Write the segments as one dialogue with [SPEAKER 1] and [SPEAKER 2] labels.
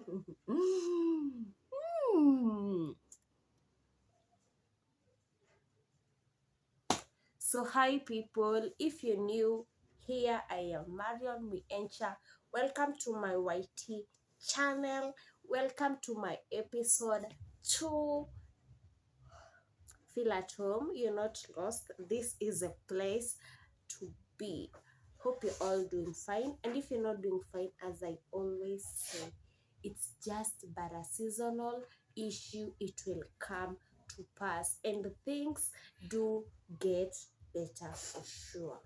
[SPEAKER 1] So hi people, if you're new here, I am Marion Miencha. Welcome to my YT channel. Welcome to my episode 2. Feel at home, you're not lost. This is a place to be. Hope you're all doing fine. And if you're not doing fine, as I always say, it's just but a seasonal issue. It will come to pass and things do get better for sure.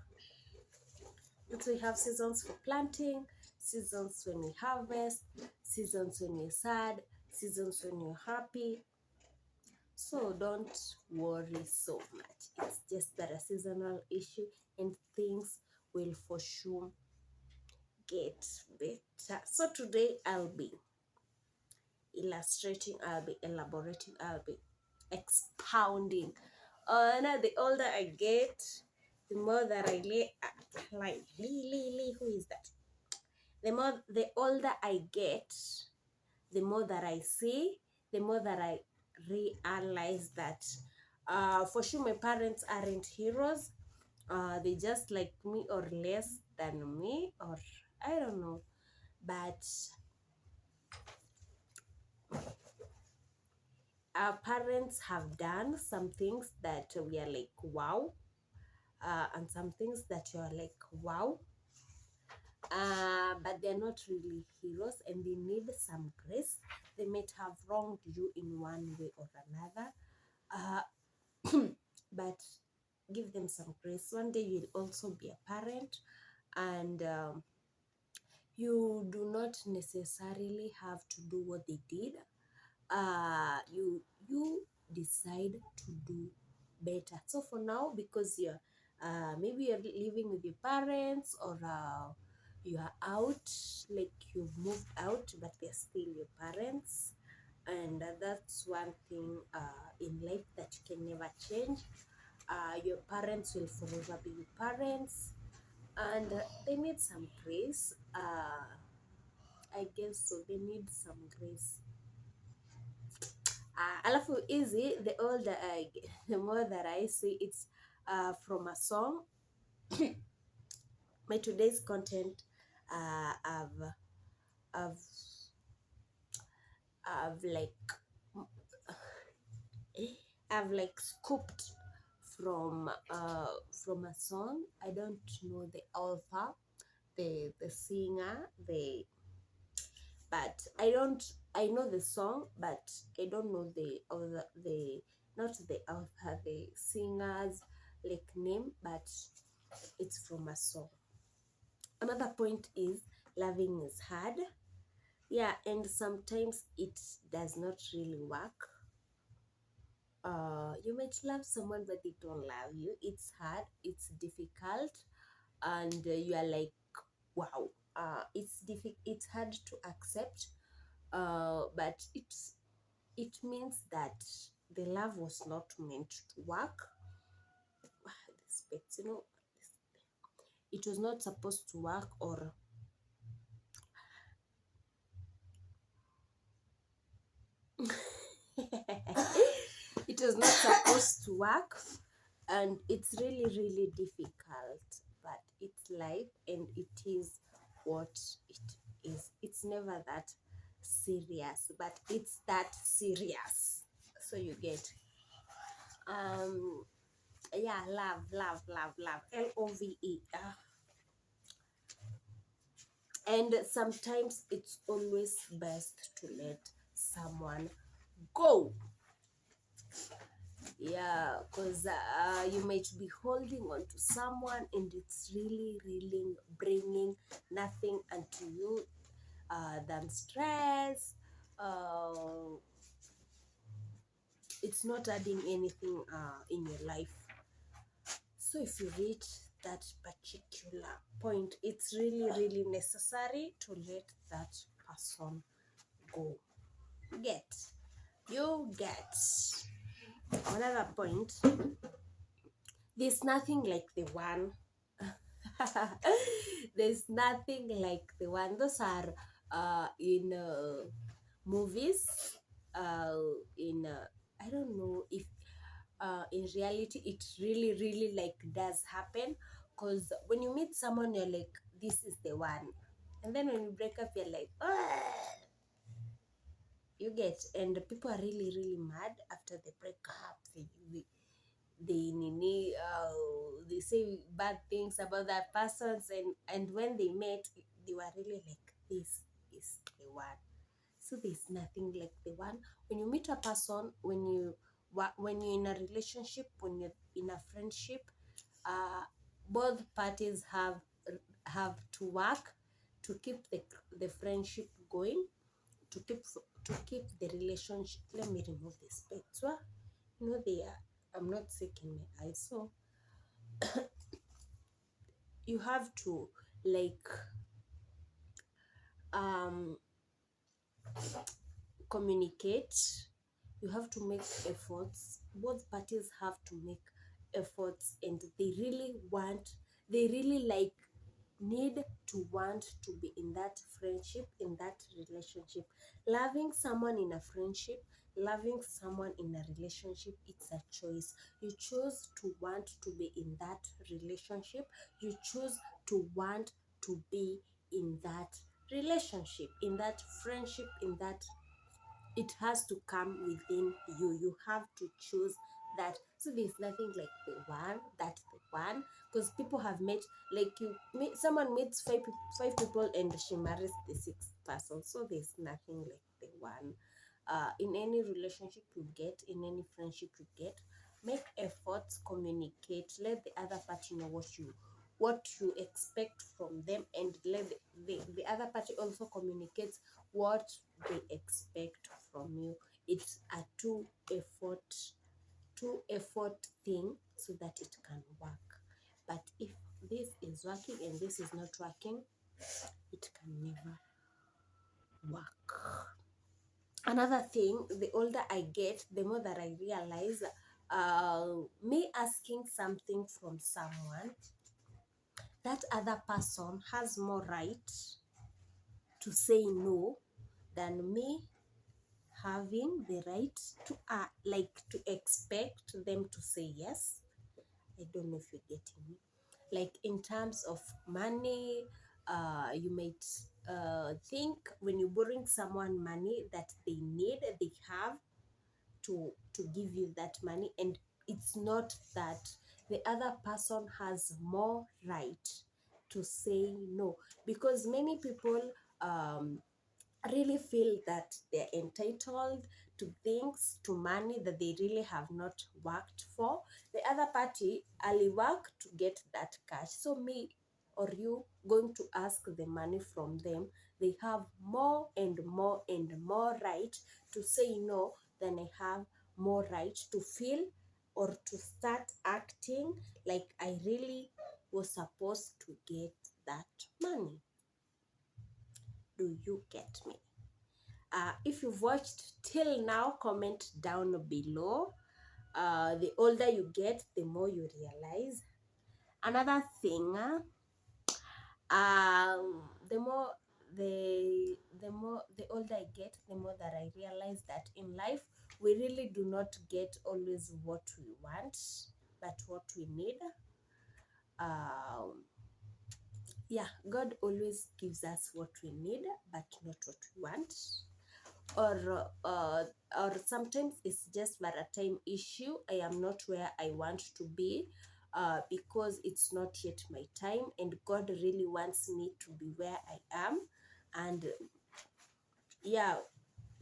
[SPEAKER 1] And so we have seasons for planting, seasons when we harvest, seasons when you're sad, seasons when you're happy. So don't worry so much. It's just that a seasonal issue and things will for sure get better. So today I'll be illustrating, I'll be elaborating, I'll be expounding. Now the older I get, the more that I who is that? The older I get, the more that I see, the more that I realize that for sure my parents aren't heroes. They just like me or less than me, or I don't know. But our parents have done some things that we are like, wow. And some things that you are like, wow. But they're not really heroes and they need some grace. They might have wronged you in one way or another. But give them some grace. One day you'll also be a parent, and you do not necessarily have to do what they did. You decide to do better. So for now, because you're maybe you're living with your parents, or you are out, like you've moved out, but they're still your parents, and that's one thing in life that you can never change. Your parents will forever be your parents, and they need some grace. I guess so. They need some grace. Alafu easy, the older I get, the more that I see it's from a song. My today's content, uh, I've, I've, I've like, I've like scooped from a song. I don't know the author, the singer, but I know the song, but I don't know the other, the not the author, the singer's like name, but it's from a song. Another point is loving is hard. Yeah, and sometimes it does not really work. You might love someone but they don't love you. It's hard, it's difficult, and you are like, wow. It's hard to accept, but it means that the love was not meant to work. This pets, it was not supposed to work, or it was not supposed to work, and it's really really difficult, but it's life and it is what it is. It's never that serious, but it's that serious. So you get, yeah, love, love, and sometimes it's always best to let someone go. Yeah, because you might be holding on to someone and it's really really bringing nothing unto you than stress. uh, it's not adding anything in your life. So if you reach that particular point, it's really really necessary to let that person go. Get you get Another point, there's nothing like the one. There's nothing like the one. Those are in movies, in I don't know if in reality it really like does happen, because when you meet someone you're like, this is the one, and then when you break up you're like, "Ah," you get, and people are really mad after they break up. They say bad things about that persons, and when they met they were really like, this is the one. So there's nothing like the one. When you meet a person, when you're in a relationship, when you're in a friendship, uh both parties have to work to keep the friendship going, to keep the relationship. Let me remove this specs. They are, I'm not sick in my eyes, so you have to like um communicate. You have to make efforts. Both parties have to make efforts, and they really like need to want to be in that friendship, in that relationship. Loving someone in a friendship, loving someone in a relationship, it's a choice. You choose to want to be in that relationship, you choose to want to be in that relationship, in that friendship, in that, it has to come within you. You have to choose that. So there's nothing like the one, that's the one, because people have met, like you meet, someone meets five people and she marries the sixth person. So there's nothing like the one. In any relationship you get, in any friendship you get, make efforts, communicate, let the other party know what you expect from them, and let the other party also communicate what they expect from you. It's a two effort thing, so that it can work. But if this is working and this is not working, it can never work. Another thing, the older I get, the more that I realize, me asking something from someone, that other person has more right to say no than me having the right to like to expect them to say yes. I don't know if you're getting me. Like in terms of money, you might think when you're borrowing someone money that they have to give you that money, and it's not that the other person has more right to say no, because many people um really feel that they're entitled to things, to money that they really have not worked for. The other party only work to get that cash. So me or you going to ask the money from them, they have more and more and more right to say no than I have more right to feel or to start acting like I really was supposed to get that money. Do you get me? If you've watched till now, comment down below. The older you get, the more you realize. Another thing, the more the older I get, the more that I realize that in life we really do not get always what we want, but what we need. Um, yeah, God always gives us what we need, but not what we want. Or sometimes it's just but a time issue. I am not where I want to be, because it's not yet my time, and God really wants me to be where I am. And yeah,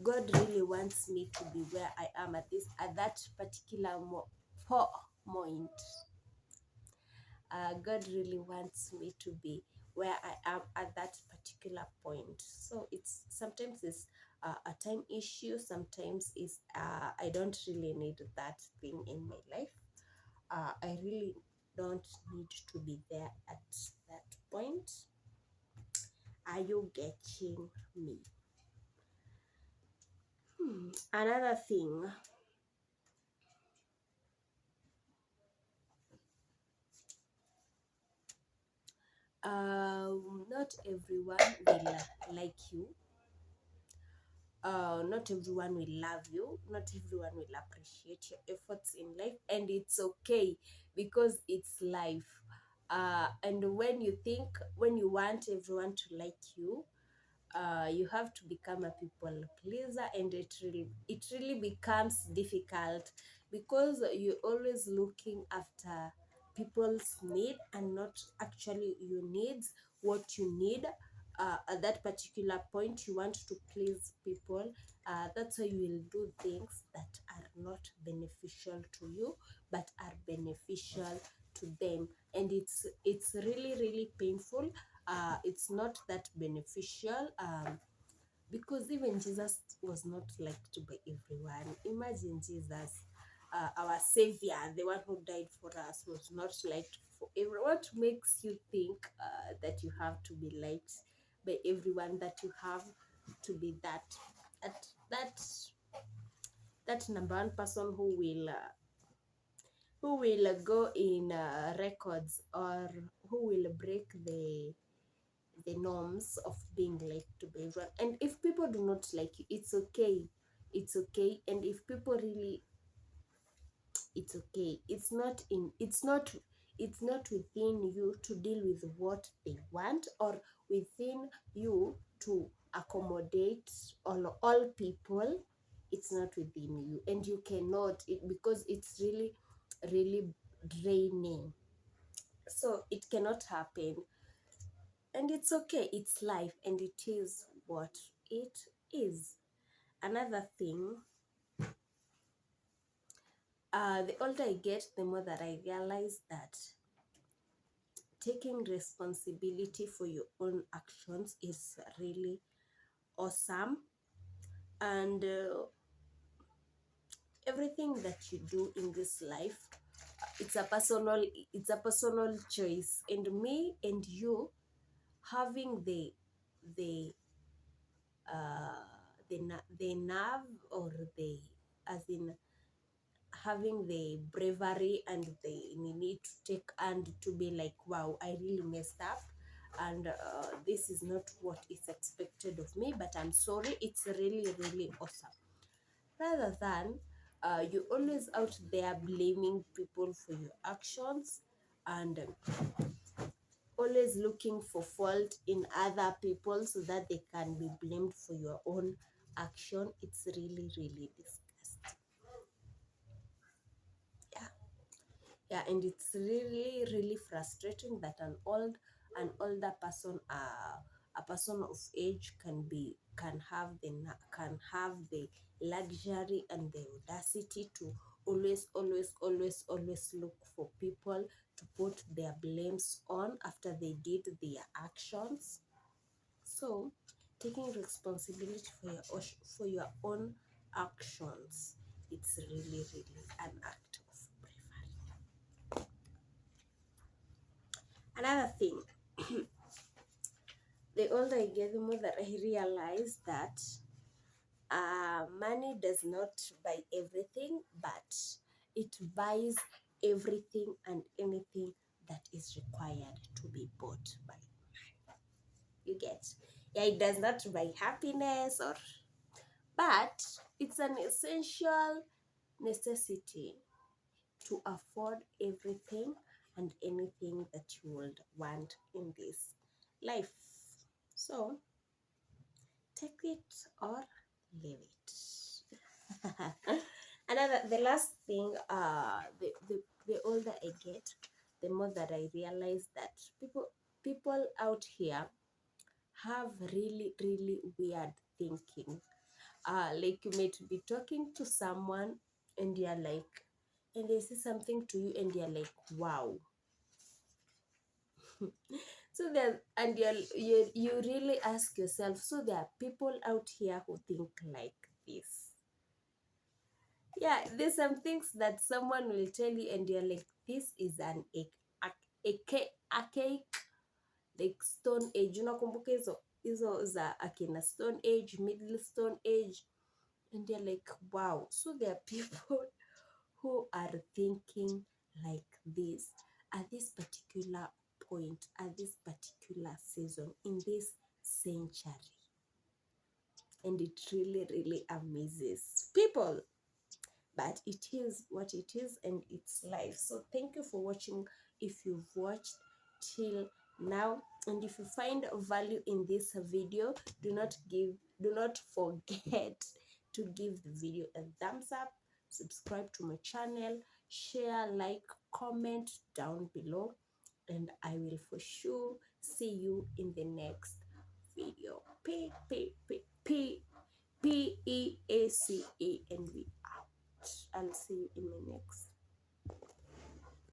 [SPEAKER 1] God really wants me to be where I am at that particular point. God really wants me to be where I am at that particular point. So it's sometimes it's a time issue. Sometimes it's I don't really need that thing in my life. I really don't need to be there at that point. Are you getting me? Another thing. Not everyone will like you. Not everyone will love you, not everyone will appreciate your efforts in life, and it's okay because it's life. And when you want everyone to like you, you have to become a people pleaser, and it really becomes difficult because you're always looking after people's need and not actually your needs, what you need. At that particular point you want to please people. That's why you will do things that are not beneficial to you but are beneficial to them, and it's really painful. It's not that beneficial, because even Jesus was not liked by everyone. Imagine Jesus, our savior, the one who died for us, was not liked for everyone. What makes you think that you have to be liked by everyone, that you have to be that that that number one person who will go in records, or who will break the norms of being liked by everyone? And if people do not like you, it's okay. It's okay. And if people really, it's okay. It's not within you to deal with what they want, or within you to accommodate all people. It's not within you, and you cannot because it's really draining. So it cannot happen, and it's okay. It's life, and it is what it is. Another thing, the older I get, the more that I realize that taking responsibility for your own actions is really awesome. And everything that you do in this life, it's a personal choice, and me and you having the uh the nerve, or the, as in, having the bravery and the need to take and to be like, wow, I really messed up, and this is not what is expected of me, but I'm sorry. It's really awesome, rather than you always out there blaming people for your actions, and always looking for fault in other people so that they can be blamed for your own action. It's really disgusting. Yeah. Yeah, and it's really frustrating that an older person, a person of age, can have the luxury and the audacity to always look for people to put their blames on after they did their actions. So taking responsibility for your own actions, it's really an act of bravery. Another thing, the older I get, the more that I realize that money does not buy everything, but it buys everything and anything that is required to be bought by. You get? Yeah, it does not buy happiness, but it's an essential necessity to afford everything and anything that you would want in this life. So take it or leave it. The last thing, the older I get, the more that I realize that people out here have really weird thinking. Like, you might be talking to someone, and you're like, and they say something to you, and you're like, wow. So there, and you really ask yourself, so there are people out here who think like this. Yeah, there's some things that someone will tell you, and you're like, this is a cake, like stone age. Unakumbuka hizo za akina stone age, middle stone age, and they're like, wow. So there are people who are thinking like this at this particular point, at this particular season, in this century. and it really amazes people. But it is what it is, and it's life. So thank you for watching. If you've watched till now, and if you find value in this video, do not forget to give the video a thumbs up, subscribe to my channel, share, like, comment down below, and I will for sure see you in the next video. Peace.